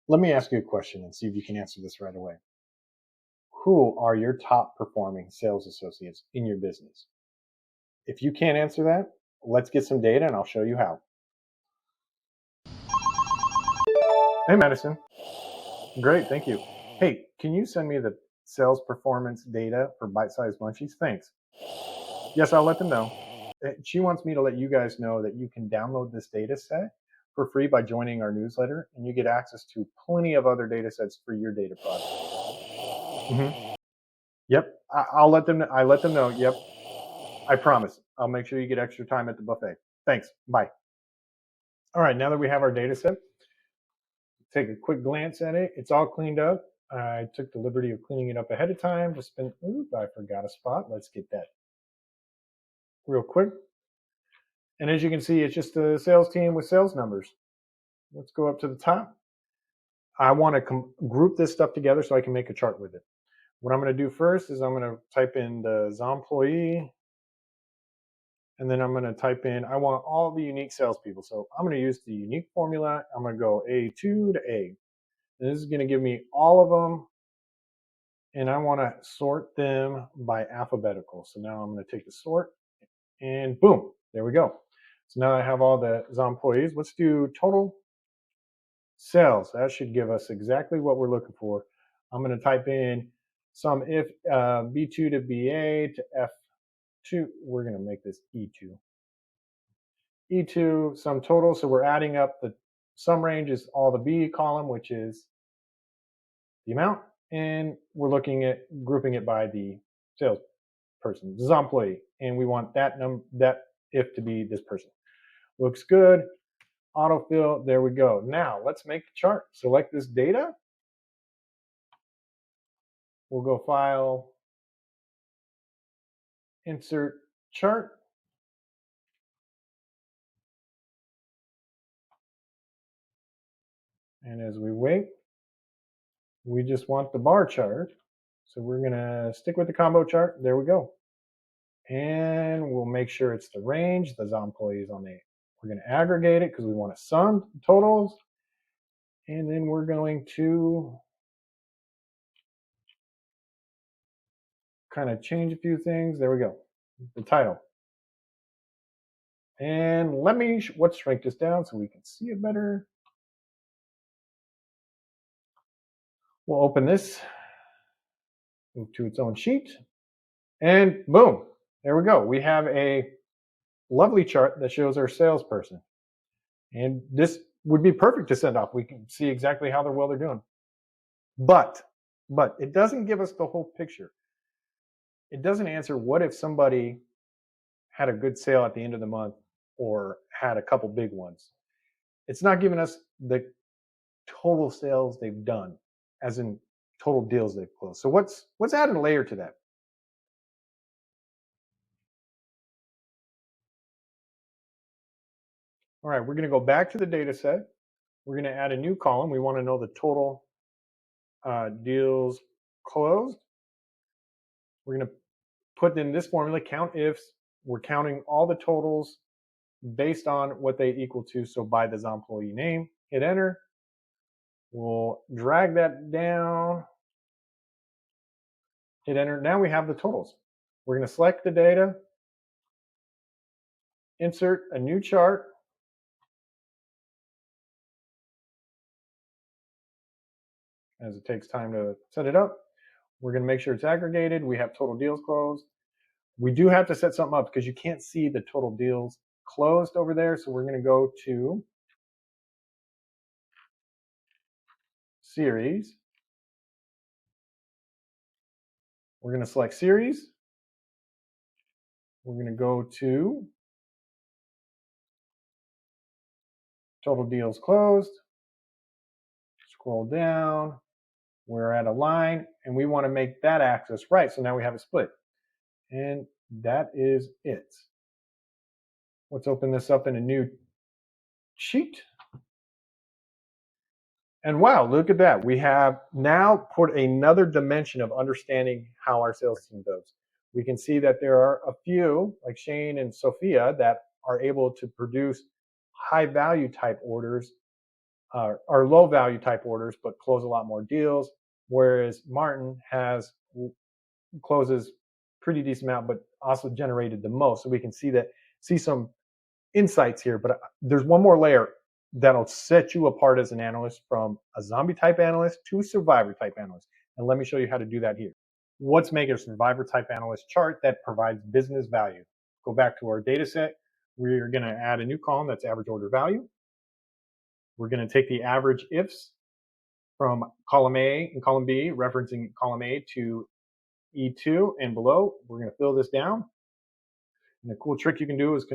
Let me ask you a question and see if you can answer this right away. Who are your top performing sales associates in your business? If you can't answer that, let's get some data and I'll show you how. Hey, Madison. Great, thank you. Hey, can you send me the sales performance data for bite-sized munchies? Thanks. Yes, I'll let them know. She wants me to let you guys know that you can download this data set for free by joining our newsletter, and you get access to plenty of other data sets for your data project. Yep, I'll let them. I let them know. Yep, I promise. I'll make sure you get extra time at the buffet. Thanks. Bye. All right, now that we have our data set, take a quick glance at it. It's all cleaned up. I took the liberty of cleaning it up ahead of time. I forgot a spot. Let's get that real quick. And as you can see, it's just a sales team with sales numbers. Let's go up to the top. I want to group this stuff together so I can make a chart with it. What I'm going to do first is I'm going to type in the employee, and then I'm going to type in, I want all the unique salespeople. So I'm going to use the unique formula. I'm going to go A2 to A. And this is going to give me all of them, and I want to sort them by alphabetical. So now I'm going to take the sort, and boom, there we go. So now I have all the employees. Let's do total sales. That should give us exactly what we're looking for. I'm going to type in some if B2 to BA to F2. We're going to make this E2. E2 sum total. So we're adding up the sum range is all the B column, which is the amount, and we're looking at grouping it by the salesperson, this employee, and we want that if to be this person. Looks good. Autofill. There we go. Now let's make the chart. Select this data. We'll go File, Insert Chart. And as we wait, we just want the bar chart. So we're going to stick with the combo chart. There we go. And we'll make sure it's the range. The employees on the, we're going to aggregate it because we want to sum totals. And then we're going to kind of change a few things. There we go. The title. And let's shrink this down so we can see it better. We'll open this, move to its own sheet, and boom, there we go. We have a lovely chart that shows our salesperson. And this would be perfect to send off. We can see exactly how well they're doing. But it doesn't give us the whole picture. It doesn't answer what if somebody had a good sale at the end of the month or had a couple big ones. It's not giving us the total sales they've done, as in total deals they've closed. So what's added a layer to that? All right, we're going to go back to the data set. We're going to add a new column. We want to know the total deals closed. We're going to put in this formula, count ifs. We're counting all the totals based on what they equal to. So by the employee name, hit enter. We'll drag that down, hit enter. Now we have the totals. We're going to select the data, insert a new chart. As it takes time to set it up. We're going to make sure it's aggregated. We have total deals closed. We do have to set something up because you can't see the total deals closed over there. So we're going to go to Series. We're going to select Series. We're going to go to Total Deals Closed. Scroll down. We're at a line, and we want to make that axis right. So now we have a split. And that is it. Let's open this up in a new sheet. And wow, look at that. We have now put another dimension of understanding how our sales team does. We can see that there are a few, like Shane and Sophia, that are able to produce high value type orders are low value type orders, but close a lot more deals. Whereas Martin closes pretty decent amount, but also generated the most. So we can see some insights here. But there's one more layer that'll set you apart as an analyst from a zombie type analyst to survivor type analyst. And let me show you how to do that here. Let's make a survivor type analyst chart that provides business value. Go back to our data set. We're going to add a new column that's average order value. We're going to take the average ifs from column A and column B, referencing column A to E2 and below. We're going to fill this down. And the cool trick you can do is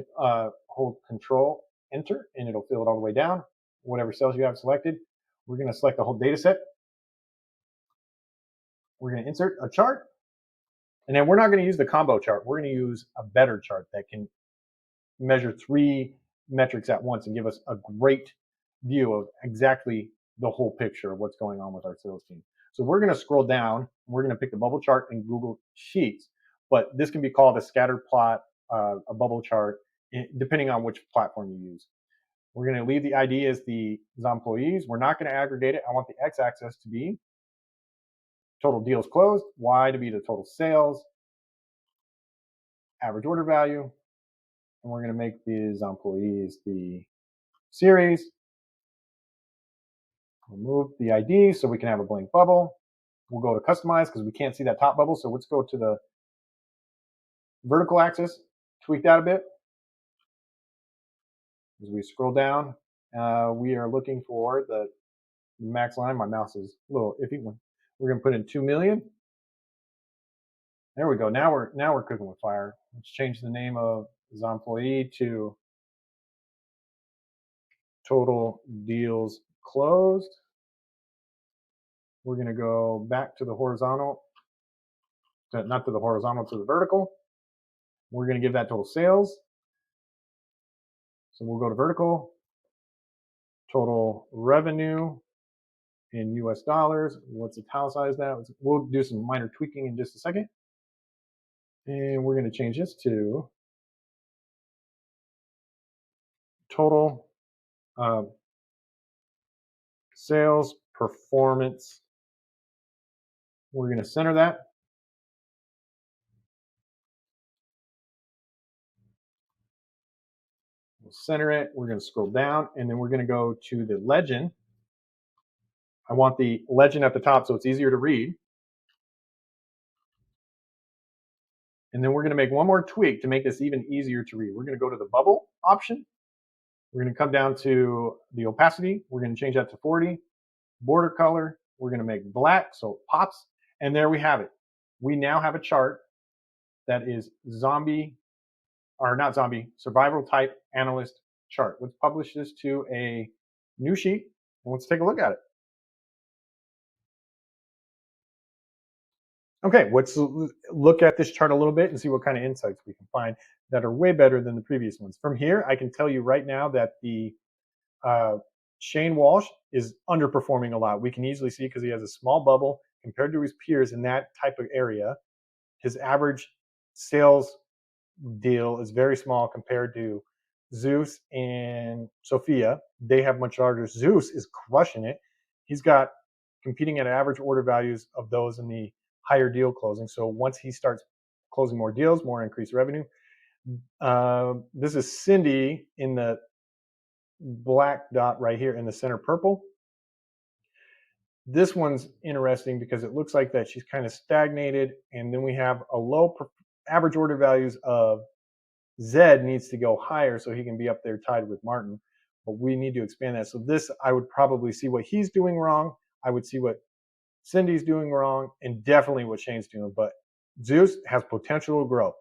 hold Control Enter, and it'll fill it all the way down. Whatever cells you have selected, we're going to select the whole data set. We're going to insert a chart. And then we're not going to use the combo chart. We're going to use a better chart that can measure 3 metrics at once and give us a great view of exactly the whole picture of what's going on with our sales team. So we're going to scroll down. We're going to pick the bubble chart in Google Sheets, but this can be called a scatter plot, a bubble chart, depending on which platform you use. We're going to leave the ID as the employees. We're not going to aggregate it. I want the x-axis to be total deals closed, y to be the total sales, average order value, and we're going to make these employees the series. Remove the ID so we can have a blank bubble. We'll go to customize because we can't see that top bubble. So let's go to the vertical axis, tweak that a bit. As we scroll down, we are looking for the max line. My mouse is a little iffy. We're going to put in 2 million. There we go. Now we're cooking with fire. Let's change the name of this employee to total deals closed. We're going to go back to the horizontal, not to the horizontal, to the vertical. We're going to give that total sales. So we'll go to vertical, total revenue in US dollars. Let's italicize that. We'll do some minor tweaking in just a second. And we're going to change this to total sales performance. We're going to center that. We'll center it. We're going to scroll down, and then we're going to go to the legend. I want the legend at the top so it's easier to read. And then we're going to make one more tweak to make this even easier to read. We're going to go to the bubble option. We're going to come down to the opacity. We're going to change that to 40. Border color, we're going to make black so it pops. And there we have it. We now have a chart that is survival type analyst chart. Let's publish this to a new sheet and let's take a look at it. Okay, let's look at this chart a little bit and see what kind of insights we can find that are way better than the previous ones. From here, I can tell you right now that the Shane Walsh is underperforming a lot. We can easily see because he has a small bubble compared to his peers in that type of area. His average sales deal is very small compared to Zeus and Sophia. They have much larger. Zeus is crushing it. He's got competing at average order values of those in the higher deal closing. So once he starts closing more deals, more increased revenue. This is Cindy in the black dot right here in the center purple. This one's interesting because it looks like that she's kind of stagnated, and then we have a low average order values of Zed needs to go higher so he can be up there tied with Martin, but we need to expand that. So this, I would probably see what he's doing wrong. I would see what Cindy's doing wrong, and definitely what Shane's doing, but Zeus has potential to grow.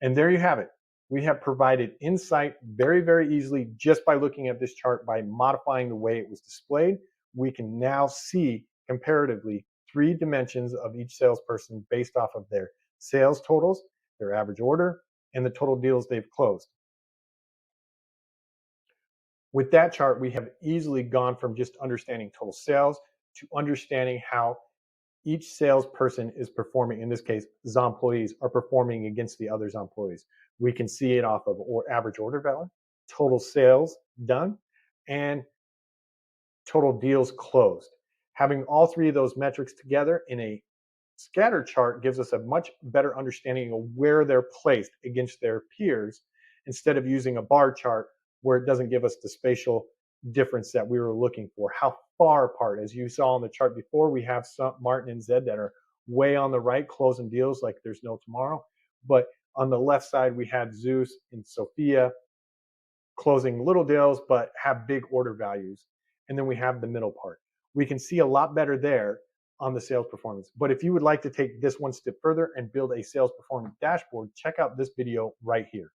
And there you have it. We have provided insight very, very easily just by looking at this chart. By modifying the way it was displayed, we can now see comparatively 3 dimensions of each salesperson based off of their sales totals, their average order, and the total deals they've closed. With that chart, we have easily gone from just understanding total sales to understanding how each salesperson is performing. In this case, the employees are performing against the other employees. We can see it off of average order value, total sales done, and total deals closed. Having all three of those metrics together in a scatter chart gives us a much better understanding of where they're placed against their peers instead of using a bar chart where it doesn't give us the spatial difference that we were looking for. How far apart, as you saw on the chart before, we have some Martin and Zed that are way on the right closing deals like there's no tomorrow. But on the left side, we had Zeus and Sophia closing little deals but have big order values. And then we have the middle part. We can see a lot better there on the sales performance. But if you would like to take this one step further and build a sales performance dashboard, check out this video right here.